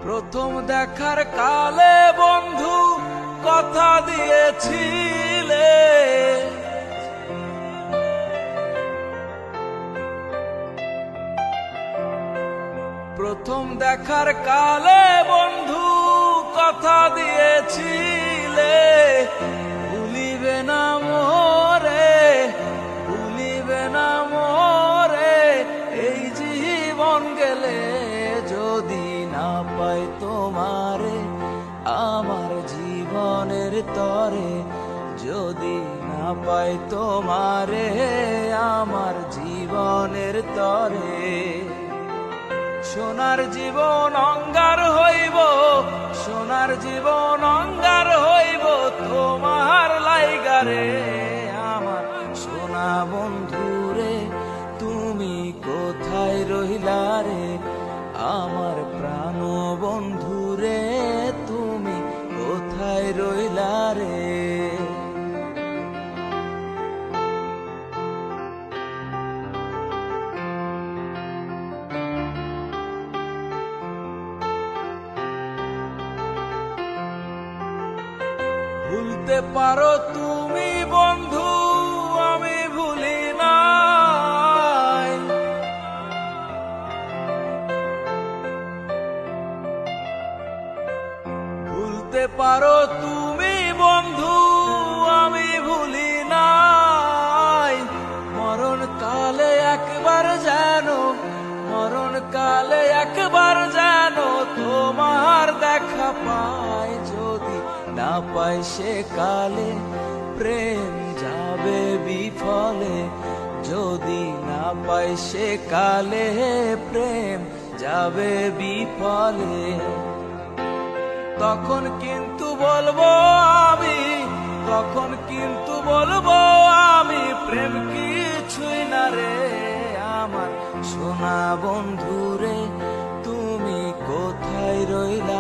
প্রথম দেখার কালে বন্ধু কথা দিয়েছিলে, প্রথম দেখার কালে বন্ধু কথা দিয়েছিলে, ভুলিবে না মোরে, ভুলিবে না মোরে, এই জীবন গেলে যদি না পাই তোমারে আমার জীবনের তরে, যদি না পাই তোমারে আমার জীবনের তরে। সোনার জীবন অঙ্গার হইব, সোনার জীবন অঙ্গার হইব তোমার লাইগারে আমার সোনা বন্ধুরে, তুমি কোথায় রহিলা রে আমার প্রাণ বন্ধুরে, তুমি কোথায় রইলা রে। ভুলতে পারো তুমি বন্ধু আমি ভুলি নাই, ভুলতে পারো তুমি বন্ধু আমি ভুলি নাই। মরণ কালে একবার যেন, মরণ কালে একবার যেন তোমার দেখা পাই, যদি না পাই সে কালে প্রেম যাবে বিফলে, যদি না পাই সে কালে প্রেম যাবে বিফলে। তখন কিন্তু বলবো আমি, তখন কিন্তু বলবো আমি প্রেম কিছুই না রে আমার সোনা বন্ধুরে, তুমি কোথায় রইলা